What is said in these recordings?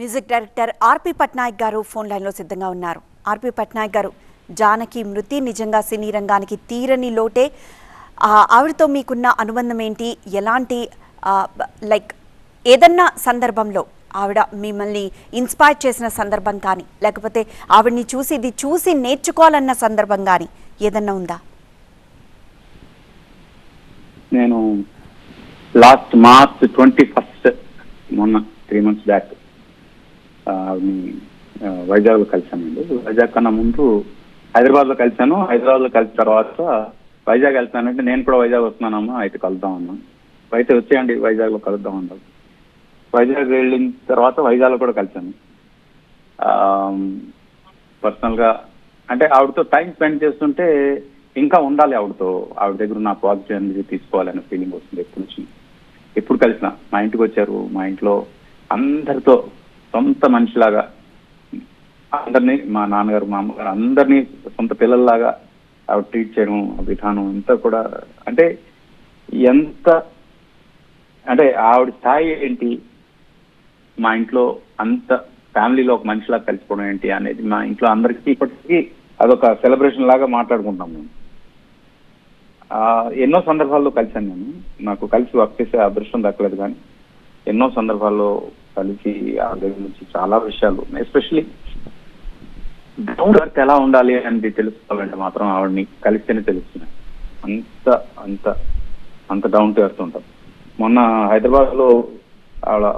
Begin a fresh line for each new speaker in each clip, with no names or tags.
Music director ఆర్పి పట్నాయక్ గారు phone లైన్లో సిద్ధంగా ఉన్నారు. ఆర్పి పట్నాయక్ గారు, జానకి మృతి నిజంగా సినీ రంగానికి తీరని లోటే. ఆవిడతో మీకున్న అనుబంధం ఏంటి? ఎలాంటి లైక్ ఏదన్నా సందర్భంలో ఆవిడ మిమ్మల్ని ఇన్స్పైర్ చేసిన సందర్భం కానీ, లేకపోతే ఆవిడ్ని చూసి ఇది చూసి నేర్చుకోవాలన్న సందర్భం కానీ ఏదన్నా ఉందా?
నేను లాస్ట్ మార్చ్ 21 మొన్న 3 months బ్యాక్ వైజాగ్లో కలిశానండి. వైజాగ్ కన్నా ముందు హైదరాబాద్లో కలిశాను. హైదరాబాద్లో కలిసిన తర్వాత వైజాగ్ వెళ్తానంటే నేను కూడా వైజాగ్ వస్తున్నానమ్మా, అయితే కలుద్దాం అన్నా. అయితే వచ్చేయండి వైజాగ్లో కలుద్దాం అన్నారు. వైజాగ్ వెళ్ళిన తర్వాత వైజాగ్లో కూడా కలిశాను. పర్సనల్గా అంటే ఆవిడతో టైం స్పెండ్ చేస్తుంటే ఇంకా ఉండాలి ఆవిడతో, ఆవిడ దగ్గర నా పాజిటివ్ ఎనర్జీ తీసుకోవాలనే ఫీలింగ్ వస్తుంది ఎప్పటి నుంచి. ఎప్పుడు కలిసిన మా ఇంటికి వచ్చారు, మా ఇంట్లో అందరితో సొంత మనిషిలాగా అందరినీ, మా నాన్నగారు మా అమ్మగారు అందరినీ సొంత పిల్లల్లాగా ఆవిడ ట్రీట్ చేయడం విధానం అంతా కూడా అంటే ఎంత అంటే ఆవిడ స్థాయి ఏంటి, మా ఇంట్లో అంత ఫ్యామిలీలో ఒక మనిషిలా కలిసిపోవడం ఏంటి అనేది మా ఇంట్లో అందరికీ ఇప్పటికీ అదొక సెలబ్రేషన్ లాగా మాట్లాడుకుంటాం మేము. ఎన్నో సందర్భాల్లో కలిశాను నేను. నాకు కలిసి వర్క్ చేసే అదృష్టం దక్కలేదు, కానీ ఎన్నో సందర్భాల్లో కలిసి ఆ దగ్గర నుంచి చాలా విషయాలు, ఎస్పెషలీ డౌన్ టు ఎర్త్ ఎలా ఉండాలి అనేది తెలుసుకోవాలంటే మాత్రం ఆవిడని కలిస్తేనే తెలుస్తున్నాయి. అంత అంత అంత డౌన్ టు ఎర్త్ ఉంటాం. మొన్న హైదరాబాద్లో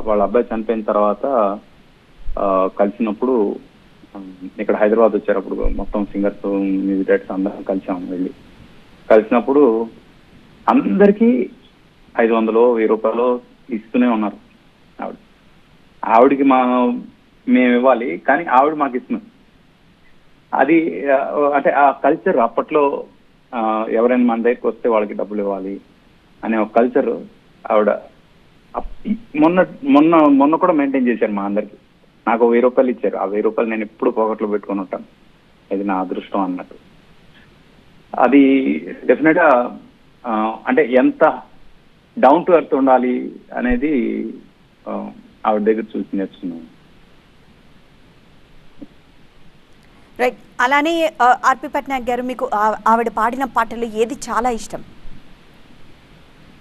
వాళ్ళ అబ్బాయి చనిపోయిన తర్వాత కలిసినప్పుడు, ఇక్కడ హైదరాబాద్ వచ్చేటప్పుడు మొత్తం సింగర్స్, మ్యూజిక్ డైరెక్టర్స్ అందరం కలిసాము. కలిసినప్పుడు అందరికీ 500 1000 రూపాయలు ఇస్తూనే ఉన్నారు. ఆవిడకి మేము ఇవ్వాలి, కానీ ఆవిడ మాకు ఇస్తున్నాం. అది అంటే ఆ కల్చర్ అప్పట్లో ఎవరైనా మన దగ్గరికి వస్తే వాళ్ళకి డబ్బులు ఇవ్వాలి అనే ఒక కల్చర్ ఆవిడ మొన్న కూడా మెయింటైన్ చేశారు మా అందరికి. నాకు 1000 రూపాయలు ఇచ్చారు. ఆ 1000 రూపాయలు నేను ఎప్పుడు పాకెట్లో పెట్టుకొని ఉంటాను. ఇది నా అదృష్టం అన్నట్టు. అది డెఫినెట్గా అంటే ఎంత డౌన్ టు ఎర్త్ ఉండాలి అనేది ఆవిడ దగ్గర చూసి నేర్చుకున్నాను.
రైట్. అలానే ఆర్పి పట్నాయక్ గారు, మీకు ఆవిడ పాడిన పాటలు ఏది చాలా ఇష్టం?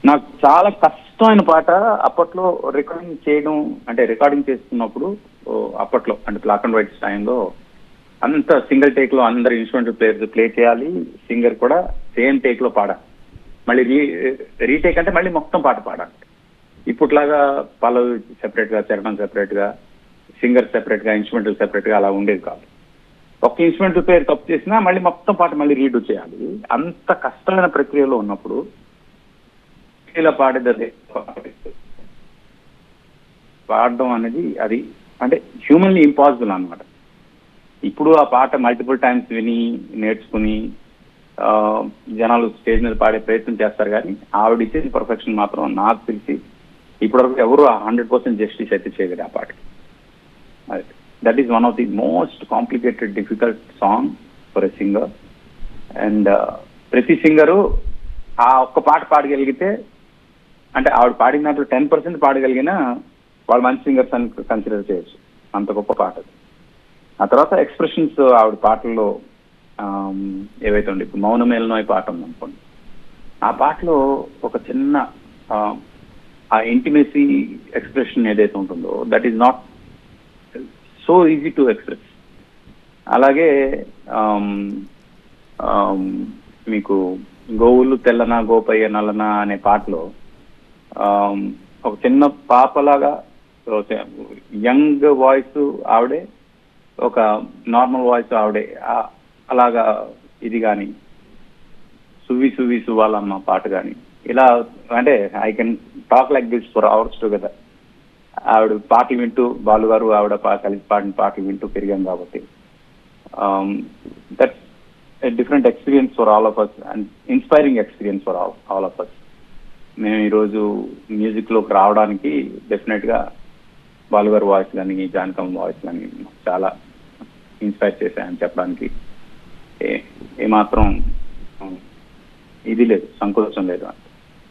నాకు చాలా కష్టమైన పాట అప్పట్లో రికార్డింగ్ చేయడం, అంటే రికార్డింగ్ చేస్తున్నప్పుడు అప్పట్లో అంటే బ్లాక్ అండ్ వైట్ టైంలో అంత సింగిల్ టేక్ లో అందరు ఇన్స్ట్రుమెంటల్ ప్లేయర్స్ ప్లే చేయాలి, సింగర్ కూడా సేమ్ టేక్ లో పాడాలి. మళ్ళీ రీటేక్ అంటే మళ్ళీ మొత్తం పాట పాడాలి. ఇప్పట్లాగా పల్లవి సెపరేట్ గా, చరణం సెపరేట్ గా, సింగర్ సెపరేట్ గా, ఇన్స్ట్రుమెంటల్ సెపరేట్ గా అలా ఉండేది కాదు. ఒక్క ఇన్స్ట్రుమెంటల్ ప్లేయర్ తప్పు చేసినా మళ్ళీ మొత్తం పాట మళ్ళీ రీడ్ చేయాలి. అంత కష్టమైన ప్రక్రియలో ఉన్నప్పుడు ఇలా పాడేది పాడడం అనేది అది అంటే హ్యూమన్లీ ఇంపాసిబుల్ అన్నమాట. ఇప్పుడు ఆ పాట మల్టిపుల్ టైమ్స్ విని నేర్చుకుని జనాలు స్టేజ్ మీద పాడే ప్రయత్నం చేస్తారు, కానీ ఆవిడ ఇచ్చేది పర్ఫెక్షన్ మాత్రం నాకు తెలిసి ఇప్పటివరకు ఎవరు 100% జస్టిస్ అయితే చేయలేదు ఆ పాటకి. That is one of the most complicated difficult song for a singer. And ప్రతి సింగరు ఆ ఒక్క పాట పాడగలిగితే, అంటే ఆవిడ పాడిన దాంట్లో 10% పాడగలిగినా వాళ్ళు మంచి సింగర్స్ అని కన్సిడర్ చేయొచ్చు. అంత గొప్ప పాట. ఆ తర్వాత ఎక్స్ప్రెషన్స్ ఆవిడ పాటల్లో ఏవైతే ఉండే, ఇప్పుడు మౌనమేలనో ఈ పాట ఉందనుకోండి, ఆ పాటలో ఒక చిన్న ఆ ఇంటిమేసీ ఎక్స్ప్రెషన్ ఏదైతే ఉంటుందో that is not so easy to express. అలాగే మీకు గోవులు తెల్లనా గోపయ్య నల్లనా అనే పాటలో ఒక చిన్న పాపలాగా యంగ్ వాయిస్ ఆవిడే, ఒక నార్మల్ వాయిస్ ఆవిడే, అలాగా ఇది కానీ సువి సువి సువాలమ్మ పాట కానీ ఇలా అంటే I can talk like this for hours together. ఆవిడ పాటలు వింటూ, బాలు గారు ఆవిడ కలిసి పాడిన పాటలు వింటూ పెరిగాం కాబట్టి that's a different experience for all of us and inspiring experience for all of us. మేము ఈరోజు మ్యూజిక్లోకి రావడానికి డెఫినెట్గా బాలుగారు వాయిస్ కానీ, జానకమ్మ వాయిస్ కానీ చాలా ఇన్స్పైర్ చేశాయని చెప్పడానికి ఏమాత్రం ఇది లేదు, సంకోచం లేదు.